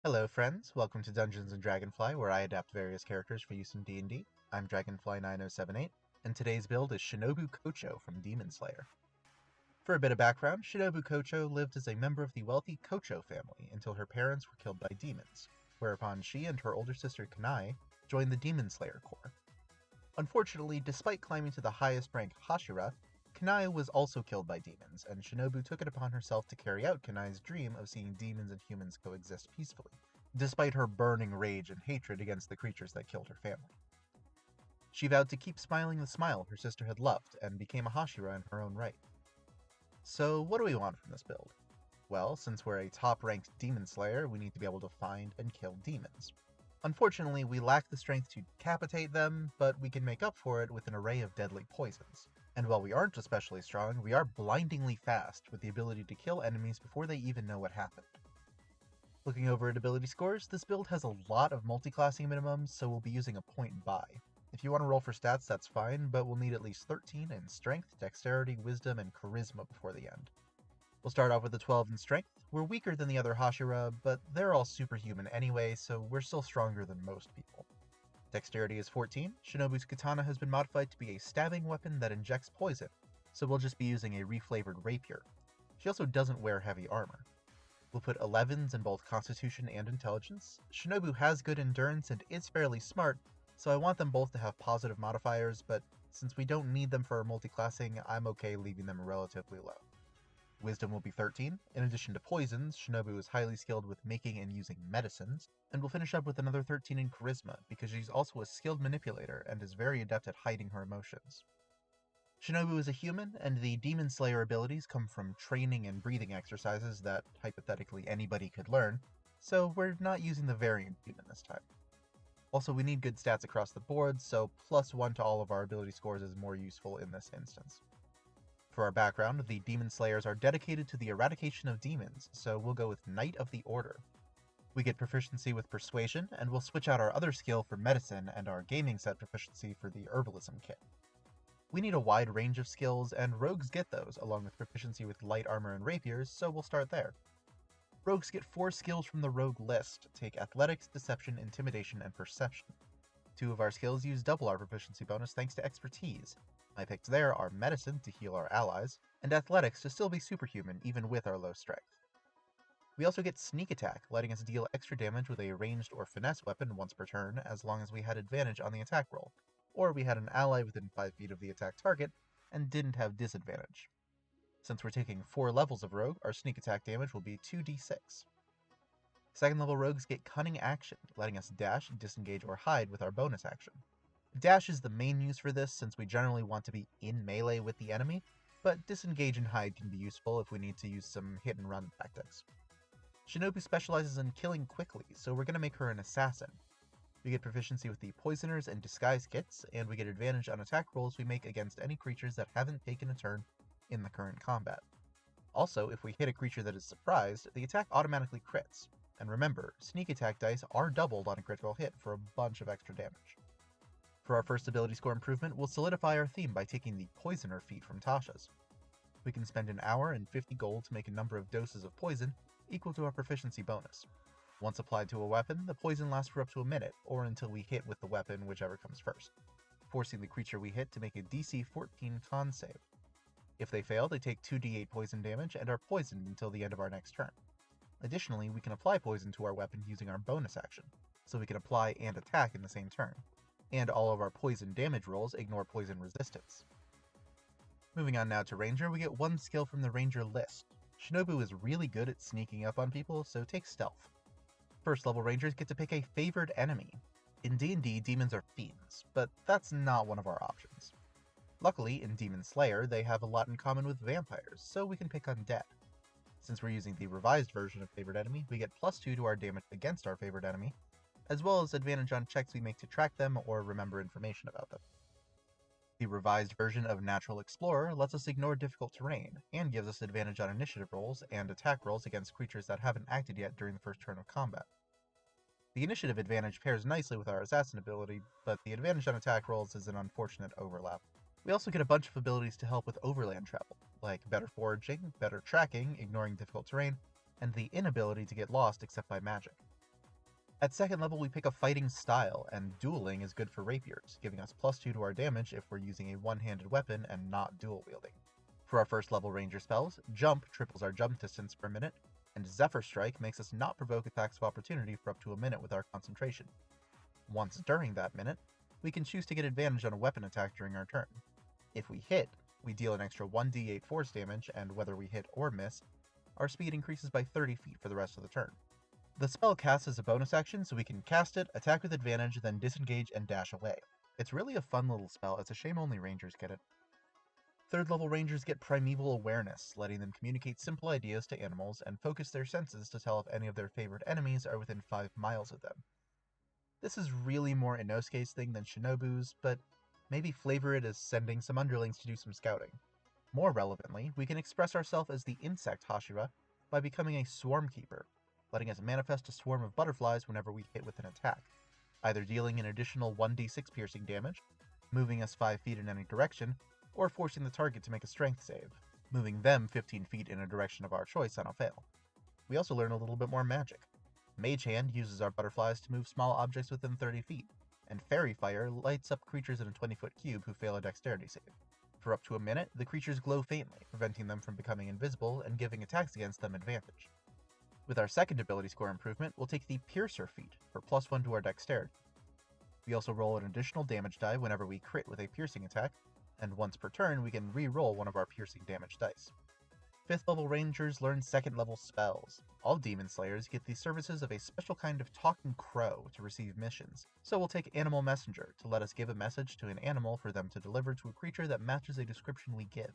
Hello friends, welcome to Dungeons & Dragonfly, where I adapt various characters for use in D&D. I'm Dragonfly9078, and today's build is Shinobu Kocho from Demon Slayer. For a bit of background, Shinobu Kocho lived as a member of the wealthy Kocho family until her parents were killed by demons, whereupon she and her older sister Kanae joined the Demon Slayer Corps. Unfortunately, despite climbing to the highest rank Hashira, Kanae was also killed by demons, and Shinobu took it upon herself to carry out Kanae's dream of seeing demons and humans coexist peacefully, despite her burning rage and hatred against the creatures that killed her family. She vowed to keep smiling the smile her sister had loved, and became a Hashira in her own right. So what do we want from this build? Well, since we're a top-ranked demon slayer, we need to be able to find and kill demons. Unfortunately, we lack the strength to decapitate them, but we can make up for it with an array of deadly poisons. And while we aren't especially strong, we are blindingly fast, with the ability to kill enemies before they even know what happened. Looking over at ability scores, this build has a lot of multiclassing minimums, so we'll be using a point buy. If you want to roll for stats, that's fine, but we'll need at least 13 in Strength, Dexterity, Wisdom, and Charisma before the end. We'll start off with a 12 in Strength. We're weaker than the other Hashira, but they're all superhuman anyway, so we're still stronger than most people. Dexterity is 14. Shinobu's katana has been modified to be a stabbing weapon that injects poison, so we'll just be using a reflavored rapier. She also doesn't wear heavy armor. We'll put 11s in both Constitution and Intelligence. Shinobu has good endurance and is fairly smart, so I want them both to have positive modifiers, but since we don't need them for our multiclassing, I'm okay leaving them relatively low. Wisdom will be 13. In addition to poisons, Shinobu is highly skilled with making and using medicines, and we'll finish up with another 13 in Charisma, because she's also a skilled manipulator and is very adept at hiding her emotions. Shinobu is a human, and the Demon Slayer abilities come from training and breathing exercises that, hypothetically, anybody could learn, so we're not using the variant human this time. Also, we need good stats across the board, so +1 to all of our ability scores is more useful in this instance. For our background, the Demon Slayers are dedicated to the eradication of demons, so we'll go with Knight of the Order. We get proficiency with Persuasion, and we'll switch out our other skill for Medicine and our gaming set proficiency for the Herbalism kit. We need a wide range of skills, and rogues get those, along with proficiency with light armor and rapiers, so we'll start there. Rogues get 4 skills from the rogue list, take Athletics, Deception, Intimidation, and Perception. 2 of our skills use double our proficiency bonus thanks to Expertise. My picks there are Medicine to heal our allies, and Athletics to still be superhuman even with our low strength. We also get Sneak Attack, letting us deal extra damage with a ranged or finesse weapon once per turn, as long as we had advantage on the attack roll, or we had an ally within 5 feet of the attack target and didn't have disadvantage. Since we're taking 4 levels of rogue, our sneak attack damage will be 2d6. Second level rogues get Cunning Action, letting us dash, disengage, or hide with our bonus action. Dash is the main use for this since we generally want to be in melee with the enemy, but disengage and hide can be useful if we need to use some hit and run tactics. Shinobu specializes in killing quickly, so we're going to make her an assassin. We get proficiency with the Poisoners and Disguise kits, and we get advantage on attack rolls we make against any creatures that haven't taken a turn in the current combat. Also, if we hit a creature that is surprised, the attack automatically crits. And remember, sneak attack dice are doubled on a critical hit for a bunch of extra damage. For our first ability score improvement, we'll solidify our theme by taking the Poisoner feat from Tasha's. We can spend an hour and 50 gold to make a number of doses of poison equal to our proficiency bonus. Once applied to a weapon, the poison lasts for up to a minute, or until we hit with the weapon, whichever comes first, forcing the creature we hit to make a DC 14 con save. If they fail, they take 2d8 poison damage and are poisoned until the end of our next turn. Additionally, we can apply poison to our weapon using our bonus action, so we can apply and attack in the same turn, and all of our poison damage rolls ignore poison resistance. Moving on now to Ranger, we get 1 skill from the Ranger list. Shinobu is really good at sneaking up on people, so take Stealth. First level Rangers get to pick a favored enemy. In D&D, demons are fiends, but that's not one of our options. Luckily, in Demon Slayer, they have a lot in common with vampires, so we can pick undead. Since we're using the revised version of favored enemy, we get +2 to our damage against our favored enemy, as well as advantage on checks we make to track them or remember information about them. The revised version of Natural Explorer lets us ignore difficult terrain, and gives us advantage on initiative rolls and attack rolls against creatures that haven't acted yet during the first turn of combat. The initiative advantage pairs nicely with our assassin ability, but the advantage on attack rolls is an unfortunate overlap. We also get a bunch of abilities to help with overland travel, like better foraging, better tracking, ignoring difficult terrain, and the inability to get lost except by magic. At 2nd level we pick a fighting style, and dueling is good for rapiers, giving us +2 to our damage if we're using a one-handed weapon and not dual wielding. For our 1st level ranger spells, Jump triples our jump distance per minute, and Zephyr Strike makes us not provoke attacks of opportunity for up to a minute with our concentration. Once during that minute, we can choose to get advantage on a weapon attack during our turn. If we hit, we deal an extra 1d8 force damage, and whether we hit or miss, our speed increases by 30 feet for the rest of the turn. The spell casts as a bonus action, so we can cast it, attack with advantage, then disengage and dash away. It's really a fun little spell, it's a shame only rangers get it. 3rd level rangers get Primeval Awareness, letting them communicate simple ideas to animals and focus their senses to tell if any of their favorite enemies are within 5 miles of them. This is really more Inosuke's thing than Shinobu's, but maybe flavor it as sending some underlings to do some scouting. More relevantly, we can express ourselves as the insect Hashira by becoming a Swarm Keeper, letting us manifest a swarm of butterflies whenever we hit with an attack, either dealing an additional 1d6 piercing damage, moving us 5 feet in any direction, or forcing the target to make a strength save, moving them 15 feet in a direction of our choice on a fail. We also learn a little bit more magic. Mage Hand uses our butterflies to move small objects within 30 feet, and Fairy Fire lights up creatures in a 20-foot cube who fail a dexterity save. For up to a minute, the creatures glow faintly, preventing them from becoming invisible and giving attacks against them advantage. With our 2nd ability score improvement, we'll take the Piercer feat for +1 to our dexterity. We also roll an additional damage die whenever we crit with a piercing attack, and once per turn we can re-roll one of our piercing damage dice. 5th level rangers learn 2nd level spells. All demon slayers get the services of a special kind of talking crow to receive missions, so we'll take Animal Messenger to let us give a message to an animal for them to deliver to a creature that matches a description we give.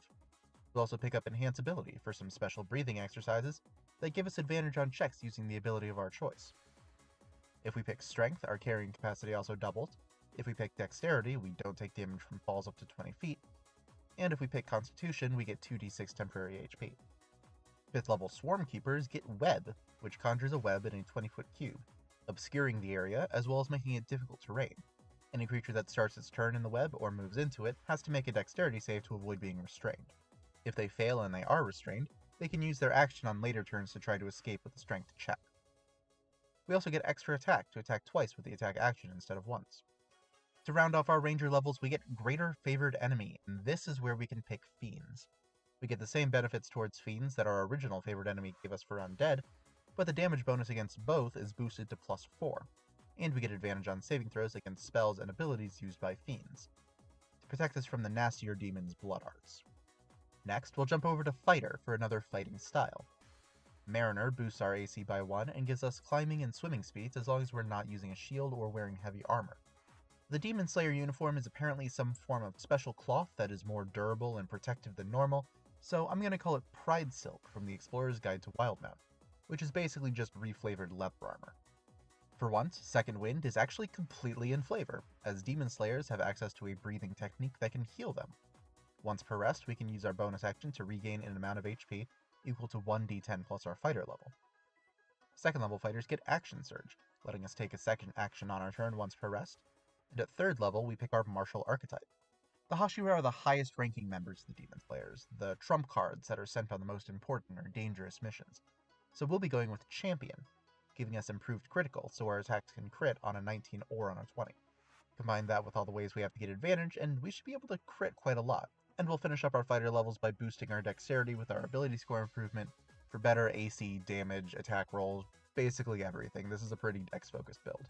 We'll also pick up Enhanceability for some special breathing exercises that give us advantage on checks using the ability of our choice. If we pick Strength, our carrying capacity also doubles. If we pick Dexterity, we don't take damage from falls up to 20 feet. And if we pick Constitution, we get 2d6 temporary HP. 5th level Swarm Keepers get Web, which conjures a web in a 20-foot cube, obscuring the area as well as making it difficult terrain. Any creature that starts its turn in the web or moves into it has to make a Dexterity save to avoid being restrained. If they fail and they are restrained, they can use their action on later turns to try to escape with a strength check. We also get extra attack to attack twice with the attack action instead of once. To round off our ranger levels, we get Greater Favored Enemy, and this is where we can pick Fiends. We get the same benefits towards Fiends that our original favored enemy gave us for Undead, but the damage bonus against both is boosted to +4, and we get advantage on saving throws against spells and abilities used by Fiends, to protect us from the nastier demons' blood arts. Next, we'll jump over to Fighter for another fighting style. Mariner boosts our AC by 1 and gives us climbing and swimming speeds as long as we're not using a shield or wearing heavy armor. The Demon Slayer uniform is apparently some form of special cloth that is more durable and protective than normal, so I'm going to call it Pride Silk from the Explorer's Guide to Wildmount, which is basically just reflavored leather armor. For once, Second Wind is actually completely in flavor, as Demon Slayers have access to a breathing technique that can heal them. Once per rest, we can use our bonus action to regain an amount of HP equal to 1d10 plus our fighter level. 2nd level fighters get Action Surge, letting us take a second action on our turn once per rest, and at 3rd level we pick our Martial Archetype. The Hashira are the highest ranking members of the Demon Slayers, the trump cards that are sent on the most important or dangerous missions, so we'll be going with Champion, giving us improved critical so our attacks can crit on a 19 or on a 20. Combine that with all the ways we have to get advantage and we should be able to crit quite a lot, and we'll finish up our fighter levels by boosting our dexterity with our ability score improvement for better AC, damage, attack rolls, basically everything. This is a pretty dex-focused build.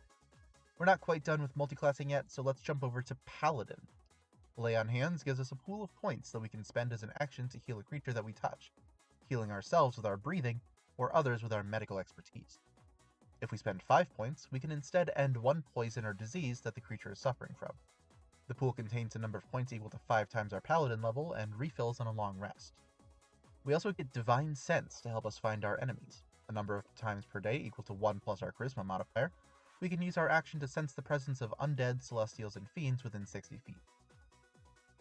We're not quite done with multiclassing yet, so let's jump over to Paladin. Lay on Hands gives us a pool of points that we can spend as an action to heal a creature that we touch, healing ourselves with our breathing, or others with our medical expertise. If we spend 5 points, we can instead end 1 poison or disease that the creature is suffering from. The pool contains a number of points equal to 5 times our Paladin level and refills on a long rest. We also get Divine Sense to help us find our enemies, a number of times per day equal to 1 plus our Charisma modifier. We can use our action to sense the presence of undead, celestials, and fiends within 60 feet.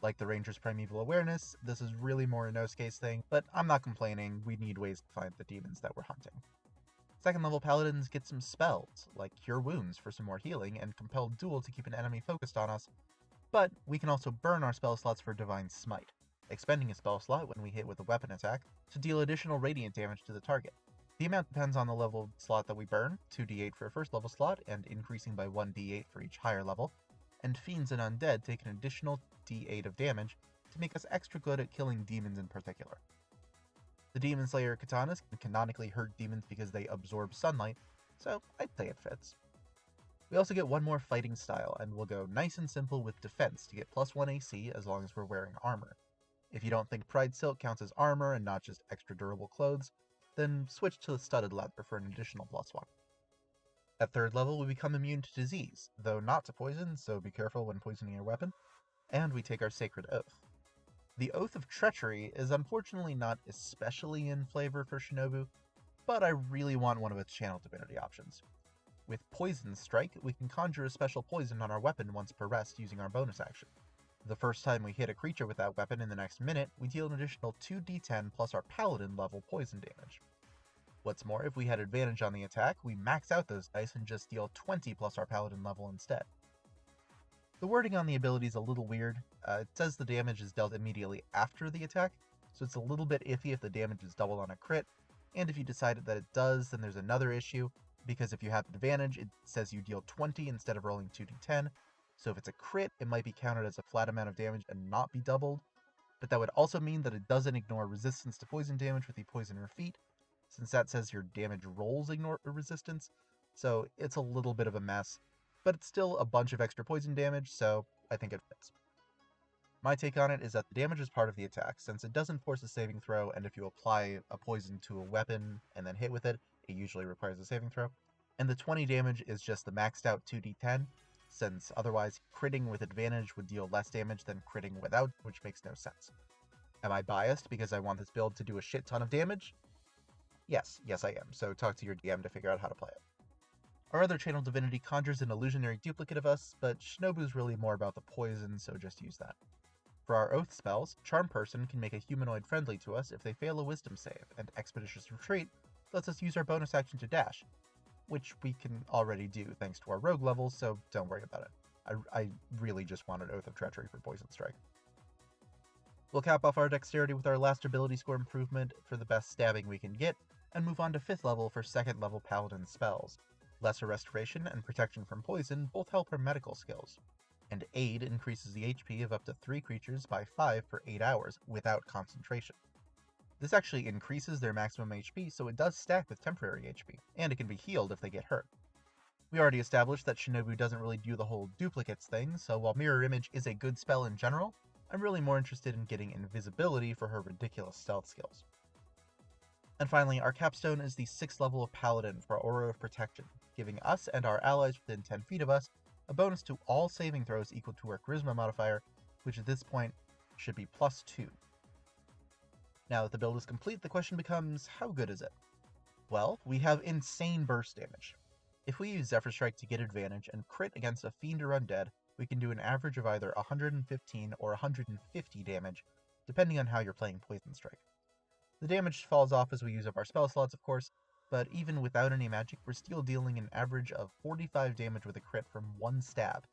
Like the Ranger's Primeval Awareness, this is really more Inosuke's thing, but I'm not complaining, we need ways to find the demons that we're hunting. 2nd level Paladins get some spells, like Cure Wounds for some more healing and Compelled Duel to keep an enemy focused on us, but we can also burn our spell slots for Divine Smite, expending a spell slot when we hit with a weapon attack to deal additional radiant damage to the target. The amount depends on the level slot that we burn, 2d8 for a first level slot, and increasing by 1d8 for each higher level, and fiends and undead take an additional d8 of damage to make us extra good at killing demons in particular. The Demon Slayer katanas can canonically hurt demons because they absorb sunlight, so I'd say it fits. We also get one more fighting style, and we'll go nice and simple with defense to get +1 AC as long as we're wearing armor. If you don't think Pride Silk counts as armor and not just extra durable clothes, then switch to the studded leather for an additional +1. At 3rd level, we become immune to disease, though not to poison, so be careful when poisoning your weapon, and we take our Sacred Oath. The Oath of Treachery is unfortunately not especially in flavor for Shinobu, but I really want one of its channel divinity options. With Poison Strike, we can conjure a special poison on our weapon once per rest using our bonus action. The first time we hit a creature with that weapon in the next minute, we deal an additional 2d10 plus our Paladin level poison damage. What's more, if we had advantage on the attack, we max out those dice and just deal 20 plus our Paladin level instead. The wording on the ability is a little weird. It says the damage is dealt immediately after the attack, so it's a little bit iffy if the damage is doubled on a crit, and if you decided that it does, then there's another issue, because if you have advantage, it says you deal 20 instead of rolling 2d10, so if it's a crit, it might be counted as a flat amount of damage and not be doubled, but that would also mean that it doesn't ignore resistance to poison damage with the Poisoner feat, since that says your damage rolls ignore resistance, so it's a little bit of a mess, but it's still a bunch of extra poison damage, so I think it fits. My take on it is that the damage is part of the attack, since it doesn't force a saving throw, and if you apply a poison to a weapon and then hit with it, it usually requires a saving throw, and the 20 damage is just the maxed out 2d10, since otherwise critting with advantage would deal less damage than critting without, which makes no sense. Am I biased because I want this build to do a shit ton of damage? Yes I am, so talk to your DM to figure out how to play it. Our other channel divinity conjures an illusionary duplicate of us, but Shinobu's really more about the poison, so just use that. For our oath spells, Charm Person can make a humanoid friendly to us if they fail a wisdom save, and Expeditious Retreat lets us use our bonus action to dash, which we can already do thanks to our rogue levels, so don't worry about it. I really just wanted Oath of Treachery for Poison Strike. We'll cap off our dexterity with our last ability score improvement for the best stabbing we can get, and move on to 5th level for 2nd level Paladin spells. Lesser Restoration and Protection from Poison both help our medical skills, and Aid increases the HP of up to 3 creatures by 5 for 8 hours without concentration. This actually increases their maximum HP, so it does stack with temporary HP, and it can be healed if they get hurt. We already established that Shinobu doesn't really do the whole duplicates thing, so while Mirror Image is a good spell in general, I'm really more interested in getting invisibility for her ridiculous stealth skills. And finally, our capstone is the 6th level of Paladin for Aura of Protection, giving us and our allies within 10 feet of us a bonus to all saving throws equal to our Charisma modifier, which at this point should be +2. Now that the build is complete, the question becomes, how good is it? Well, we have insane burst damage. If we use Zephyr Strike to get advantage and crit against a fiend or undead, we can do an average of either 115 or 150 damage, depending on how you're playing Poison Strike. The damage falls off as we use up our spell slots, of course, but even without any magic, we're still dealing an average of 45 damage with a crit from one stab,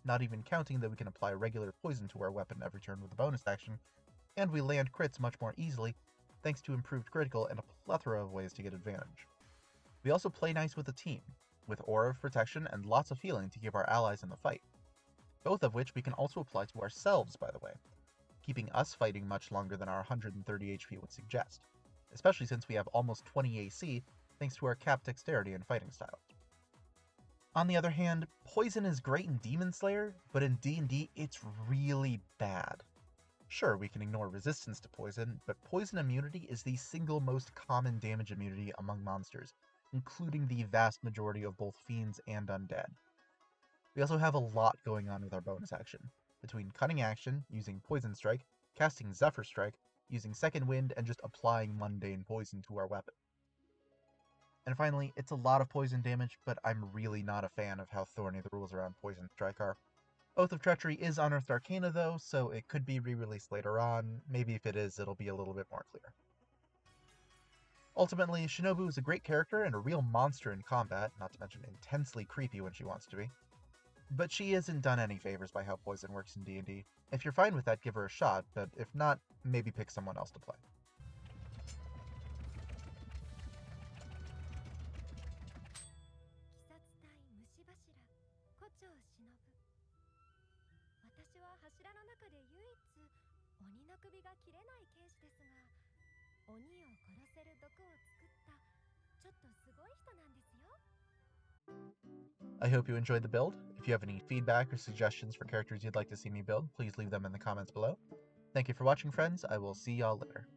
not even counting that we can apply regular poison to our weapon every turn with a bonus action, and we land crits much more easily, thanks to improved critical and a plethora of ways to get advantage. We also play nice with a team, with Aura of Protection and lots of healing to give our allies in the fight, both of which we can also apply to ourselves, by the way, keeping us fighting much longer than our 130 HP would suggest, especially since we have almost 20 AC thanks to our capped dexterity and fighting style. On the other hand, poison is great in Demon Slayer, but in D&D it's really bad. Sure, we can ignore resistance to poison, but poison immunity is the single most common damage immunity among monsters, including the vast majority of both fiends and undead. We also have a lot going on with our bonus action, between Cunning Action, using Poison Strike, casting Zephyr Strike, using Second Wind, and just applying mundane poison to our weapon. And finally, it's a lot of poison damage, but I'm really not a fan of how thorny the rules around Poison Strike are. Oath of Treachery is Unearthed Arcana though, so it could be re-released later on. Maybe if it is, it'll be a little bit more clear. Ultimately, Shinobu is a great character and a real monster in combat, not to mention intensely creepy when she wants to be. But she isn't done any favors by how poison works in D&D. If you're fine with that, give her a shot, but if not, maybe pick someone else to play. 胡蝶忍。私は柱の中で唯一鬼の首が切れない剣士ですが、鬼を殺せる毒を作ったちょっとすごい人なんですよ。I hope you enjoyed the build. If you have any feedback or suggestions for characters you'd like to see me build, please leave them in the comments below. Thank you for watching, friends. I will see y'all later.